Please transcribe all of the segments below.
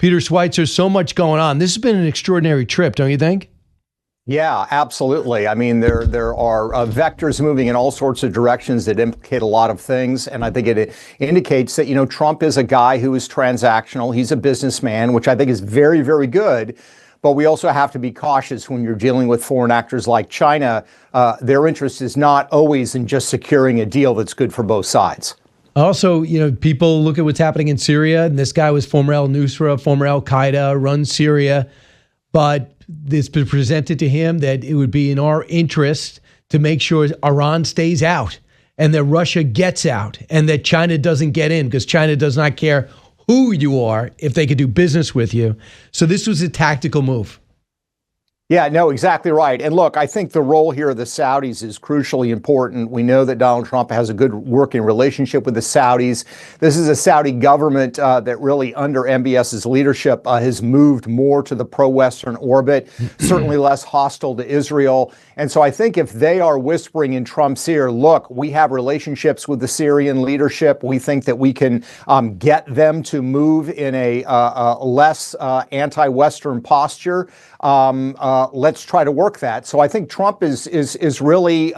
Peter Schweizer, so much going on. This has been an extraordinary trip, don't you think? Yeah, absolutely. I mean, there are vectors moving in all sorts of directions that implicate a lot of things. And I think it indicates that, Trump is a guy who is transactional. He's a businessman, which I think is very, very good. But we also have to be cautious when you're dealing with foreign actors like China. Their interest is not always in just securing a deal that's good for both sides. Also, people look at what's happening in Syria. And this guy was former al-Nusra, former al-Qaeda, runs Syria. But it's been presented to him that it would be in our interest to make sure Iran stays out and that Russia gets out and that China doesn't get in, because China does not care who you are if they could do business with you. So this was a tactical move. Yeah, no, exactly right. And look, I think the role here of the Saudis is crucially important. We know that Donald Trump has a good working relationship with the Saudis. This is a Saudi government that really, under MBS's leadership, has moved more to the pro-Western orbit, certainly less hostile to Israel. And so I think if they are whispering in Trump's ear, look, we have relationships with the Syrian leadership. We think that we can get them to move in a less anti-Western posture. Let's try to work that. So I think Trump is really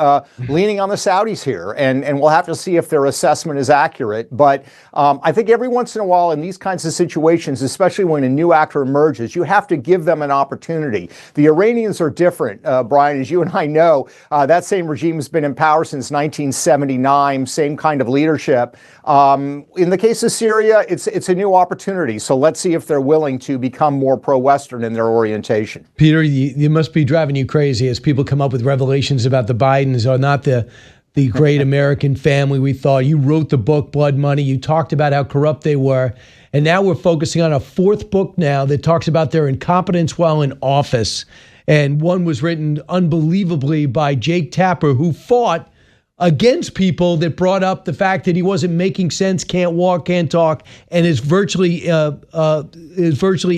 leaning on the Saudis here, and we'll have to see if their assessment is accurate. But I think every once in a while in these kinds of situations, especially when a new actor emerges, you have to give them an opportunity. The Iranians are different, Brian, as you and I know. That same regime has been in power since 1979, same kind of leadership. In the case of Syria, it's a new opportunity. So let's see if they're willing to become more pro-Western in their orientation. Peter, it must be driving you crazy as people come up with revelations about the Bidens are not the great American family we thought. You wrote the book, BloodMoney. You talked about how corrupt they were. And now we're focusing on a fourth book now that talks about their incompetence while in office. And one was written unbelievably by Jake Tapper, who fought against people that brought up the fact that he wasn't making sense, can't walk, can't talk, and is virtually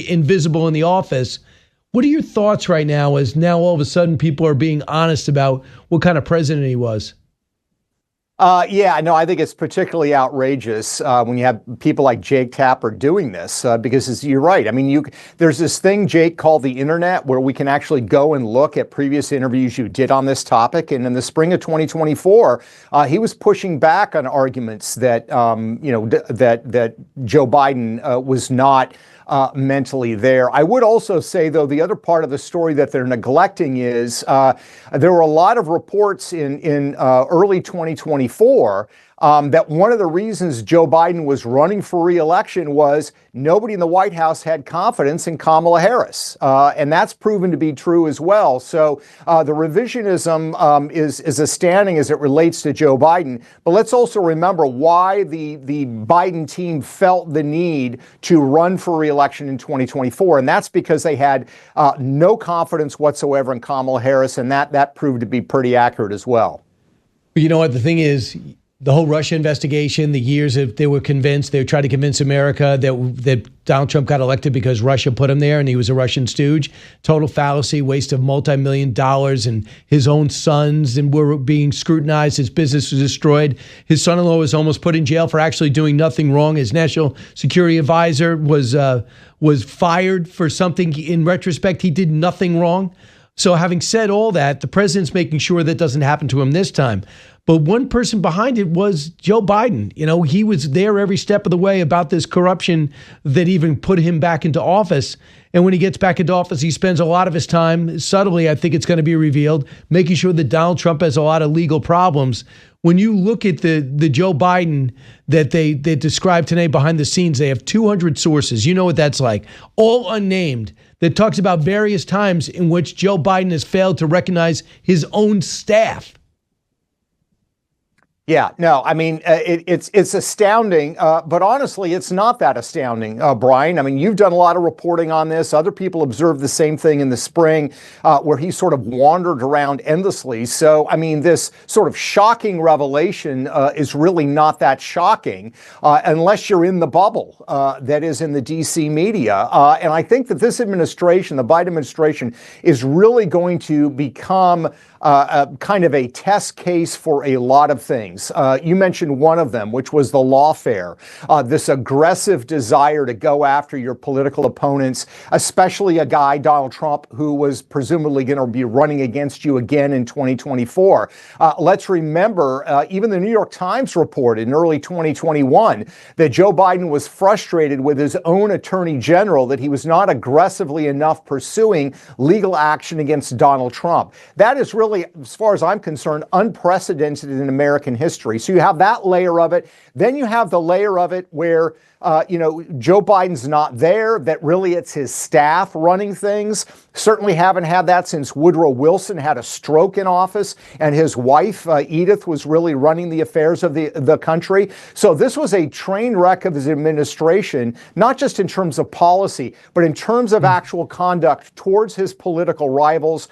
invisible in the office. What are your thoughts right now as now all of a sudden people are being honest about what kind of president he was? Yeah, no, I think it's particularly outrageous when you have people like Jake Tapper doing this, because you're right. I mean, there's this thing, Jake, called the internet, where we can actually go and look at previous interviews you did on this topic. And in the spring of 2024, he was pushing back on arguments that, that Joe Biden was not mentally there. I would also say, though, the other part of the story that they're neglecting is there were a lot of reports in early 2024 that one of the reasons Joe Biden was running for re-election was nobody in the White House had confidence in Kamala Harris. And that's proven to be true as well. So the revisionism is astounding as it relates to Joe Biden. But let's also remember why the Biden team felt the need to run for re-election in 2024. And that's because they had no confidence whatsoever in Kamala Harris. And that proved to be pretty accurate as well. You know what? The thing is, the whole Russia investigation, the years that they were convinced, they tried to convince America that Donald Trump got elected because Russia put him there and he was a Russian stooge. Total fallacy, waste of multi-million dollars, and his own sons and were being scrutinized. His business was destroyed. His son-in-law was almost put in jail for actually doing nothing wrong. His national security advisor was fired for something. In retrospect, he did nothing wrong. So having said all that, the president's making sure that doesn't happen to him this time. But one person behind it was Joe Biden. He was there every step of the way about this corruption that even put him back into office. And when he gets back into office, he spends a lot of his time, subtly, I think it's going to be revealed, making sure that Donald Trump has a lot of legal problems. When you look at the Joe Biden that they described today behind the scenes, they have 200 sources. You know what that's like. All unnamed. That talks about various times in which Joe Biden has failed to recognize his own staff. Yeah, no, I mean, it's astounding, but honestly, it's not that astounding, Brian. I mean, you've done a lot of reporting on this. Other people observed the same thing in the spring, where he sort of wandered around endlessly. So, I mean, this sort of shocking revelation is really not that shocking unless you're in the bubble that is in the DC media. And I think that this administration, the Biden administration, is really going to become kind of a test case for a lot of things. things. You mentioned one of them, which was the lawfare, this aggressive desire to go after your political opponents, especially a guy, Donald Trump, who was presumably going to be running against you again in 2024. Let's remember, even the New York Times reported in early 2021 that Joe Biden was frustrated with his own attorney general that he was not aggressively enough pursuing legal action against Donald Trump. That is really, as far as I'm concerned, unprecedented in American history. So you have that layer of it. Then you have the layer of it where Joe Biden's not there, that really it's his staff running things. Certainly haven't had that since Woodrow Wilson had a stroke in office and his wife, Edith, was really running the affairs of the country. So this was a train wreck of his administration, not just in terms of policy, but in terms of actual conduct towards his political rivals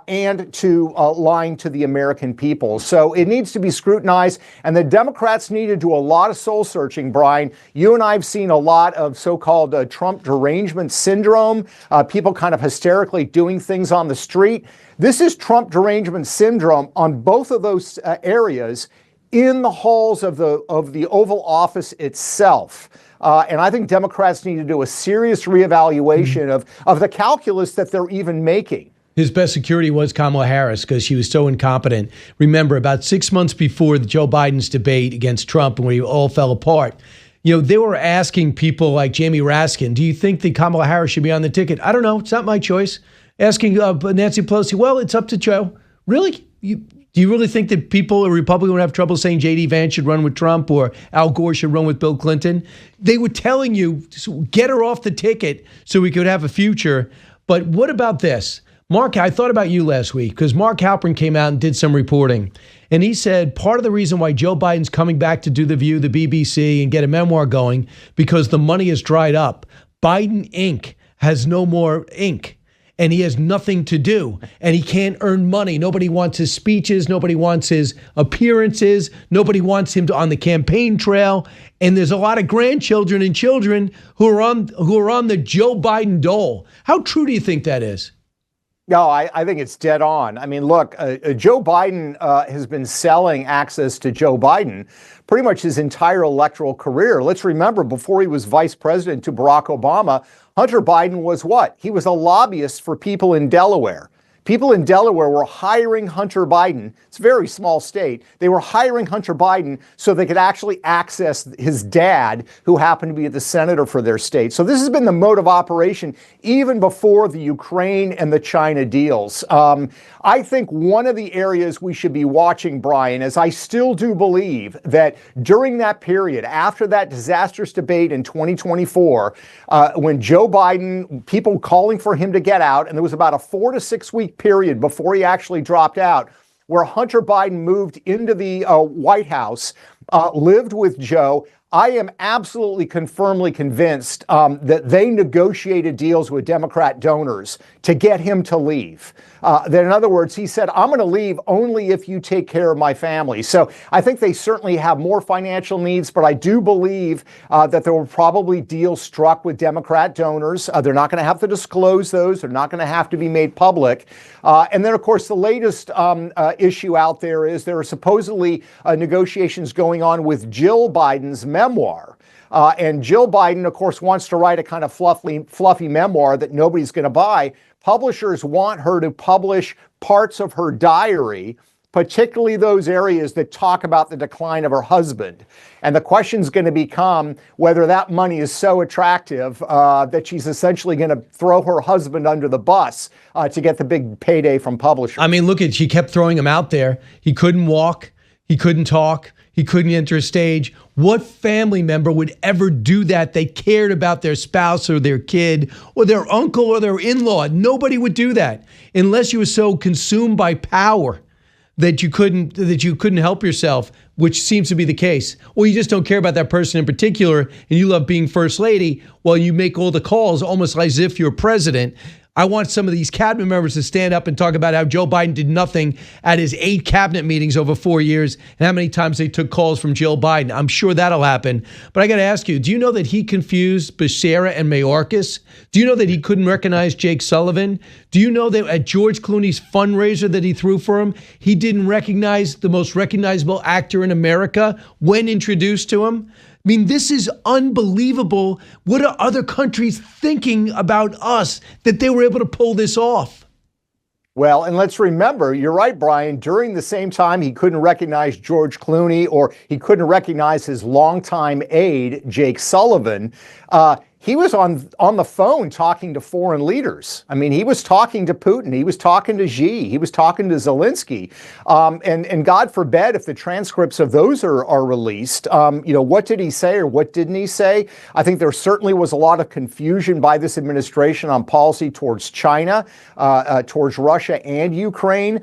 and to lying to the American people. So it needs to be scrutinized, and the Democrats need to do a lot of soul searching, Brian. You and I have seen a lot of so-called Trump derangement syndrome, people kind of hysterically doing things on the street. This is Trump derangement syndrome on both of those areas in the halls of the Oval Office itself. And I think Democrats need to do a serious reevaluation of the calculus that they're even making. His best security was Kamala Harris because she was so incompetent. Remember, about 6 months before Joe Biden's debate against Trump, and where he all fell apart, they were asking people like Jamie Raskin, do you think that Kamala Harris should be on the ticket? I don't know. It's not my choice. Asking Nancy Pelosi, well, it's up to Joe. Really? Do you really think that people, a Republican, would have trouble saying J.D. Vance should run with Trump or Al Gore should run with Bill Clinton? They were telling you, get her off the ticket so we could have a future. But what about this? Mark, I thought about you last week because Mark Halperin came out and did some reporting. And he said part of the reason why Joe Biden's coming back to do The View, the BBC, and get a memoir going, because the money has dried up. Biden Inc. has no more ink, and he has nothing to do, and he can't earn money. Nobody wants his speeches. Nobody wants his appearances. Nobody wants him on the campaign trail. And there's a lot of grandchildren and children who are on the Joe Biden dole. How true do you think that is? No, I think it's dead on. I mean, look, Joe Biden has been selling access to Joe Biden pretty much his entire electoral career. Let's remember, before he was vice president to Barack Obama, Hunter Biden was what? He was a lobbyist for people in Delaware. People in Delaware were hiring Hunter Biden. It's a very small state. They were hiring Hunter Biden so they could actually access his dad, who happened to be the senator for their state. So this has been the mode of operation even before the Ukraine and the China deals. I think one of the areas we should be watching, Brian, is I still do believe that during that period, after that disastrous debate in 2024, when Joe Biden, people calling for him to get out, and there was about a 4 to 6 week period before he actually dropped out, where Hunter Biden moved into the White House, lived with Joe. I am absolutely firmly convinced that they negotiated deals with Democrat donors to get him to leave. That, in other words, he said, I'm going to leave only if you take care of my family. So I think they certainly have more financial needs, but I do believe that there were probably deals struck with Democrat donors. They're not going to have to disclose those. They're not going to have to be made public. And then, of course, the latest issue out there is there are supposedly negotiations going on with Jill Biden's memoir. And Jill Biden, of course, wants to write a kind of fluffy memoir that nobody's going to buy. Publishers want her to publish parts of her diary, particularly those areas that talk about the decline of her husband. And the question's going to become whether that money is so attractive that she's essentially going to throw her husband under the bus to get the big payday from publishers. I mean, look at, she kept throwing him out there. He couldn't walk. He couldn't talk. He couldn't enter a stage. What family member would ever do that? They cared about their spouse or their kid or their uncle or their in-law. Nobody would do that unless you were so consumed by power that you couldn't help yourself, which seems to be the case. Or you just don't care about that person in particular and you love being first lady while you make all the calls almost as if you're president. I want some of these cabinet members to stand up and talk about how Joe Biden did nothing at his 8 cabinet meetings over 4 years and how many times they took calls from Jill Biden. I'm sure that'll happen. But I got to ask you, do you know that he confused Becerra and Mayorkas? Do you know that he couldn't recognize Jake Sullivan? Do you know that at George Clooney's fundraiser that he threw for him, he didn't recognize the most recognizable actor in America when introduced to him. I mean, this is unbelievable. What are other countries thinking about us that they were able to pull this off? Well, and let's remember, you're right, Brian, during the same time he couldn't recognize George Clooney, or he couldn't recognize his longtime aide, Jake Sullivan. He was on the phone talking to foreign leaders. I mean, he was talking to Putin. He was talking to Xi. He was talking to Zelensky. And God forbid if the transcripts of those are released, what did he say or what didn't he say? I think there certainly was a lot of confusion by this administration on policy towards China, towards Russia and Ukraine.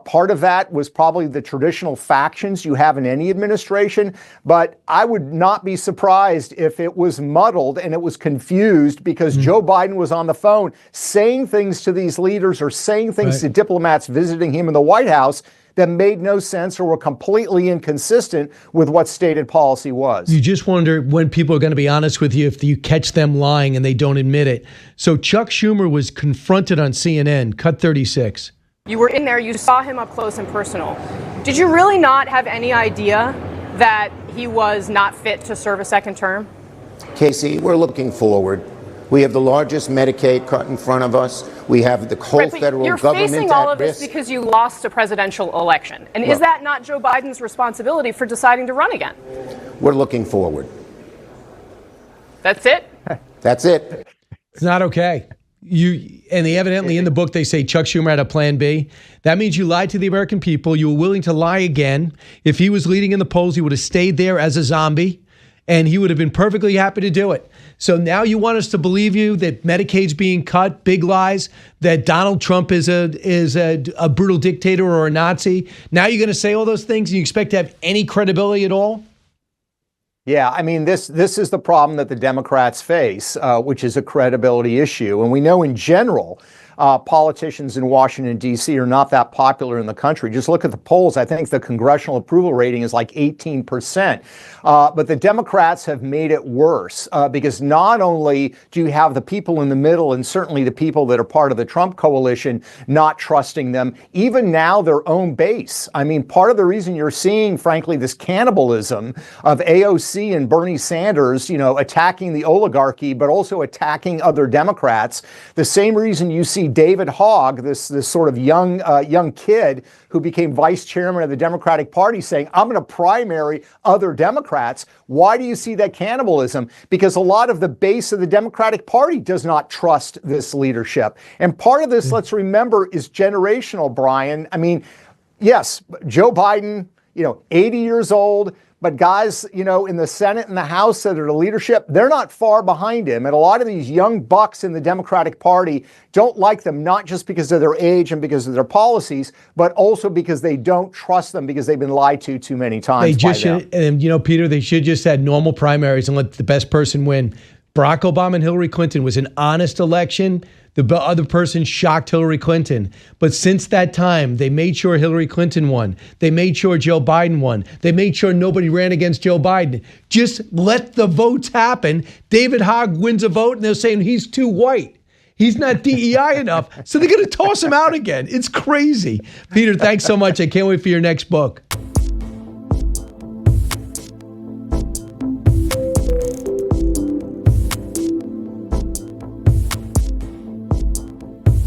Part of that was probably the traditional factions you have in any administration. But I would not be surprised if it was muddled and it was confused because Joe Biden was on the phone saying things to these leaders or saying things to diplomats visiting him in the White House that made no sense or were completely inconsistent with what stated policy was. You just wonder when people are going to be honest with you if you catch them lying and they don't admit it. So Chuck Schumer was confronted on CNN, cut 36. You were in there, you saw him up close and personal. Did you really not have any idea that he was not fit to serve a second term? Casey, we're looking forward. We have the largest Medicaid cut in front of us. We have the whole federal government at risk. You're facing all of this because you lost a presidential election. And is that not Joe Biden's responsibility for deciding to run again? We're looking forward. That's it? That's it. It's not okay. Evidently in the book, they say Chuck Schumer had a plan B. That means you lied to the American people. You were willing to lie again. If he was leading in the polls, he would have stayed there as a zombie. And he would have been perfectly happy to do it. So now you want us to believe you that Medicaid's being cut, big lies, that Donald Trump is a brutal dictator or a Nazi. Now you're going to say all those things and you expect to have any credibility at all? Yeah, I mean, this is the problem that the Democrats face, which is a credibility issue. And we know in general, politicians in Washington, D.C. are not that popular in the country. Just look at the polls. I think the congressional approval rating is like 18%. But the Democrats have made it worse because not only do you have the people in the middle and certainly the people that are part of the Trump coalition not trusting them, even now their own base. I mean, part of the reason you're seeing, frankly, this cannibalism of AOC and Bernie Sanders, attacking the oligarchy, but also attacking other Democrats, the same reason you see David Hogg, this sort of young kid who became vice chairman of the Democratic Party, saying, I'm going to primary other Democrats. Why do you see that cannibalism? Because a lot of the base of the Democratic Party does not trust this leadership. And part of this, let's remember, is generational, Brian. I mean, yes, Joe Biden, 80 years old. But guys, in the Senate and the House that are the leadership, they're not far behind him. And a lot of these young bucks in the Democratic Party don't like them, not just because of their age and because of their policies, but also because they don't trust them because they've been lied to too many times. They just should, and Peter, they should just had normal primaries and let the best person win. Barack Obama and Hillary Clinton was an honest election. The other person shocked Hillary Clinton. But since that time, they made sure Hillary Clinton won. They made sure Joe Biden won. They made sure nobody ran against Joe Biden. Just let the votes happen. David Hogg wins a vote and they're saying he's too white. He's not DEI enough. So they're going to toss him out again. It's crazy. Peter, thanks so much. I can't wait for your next book.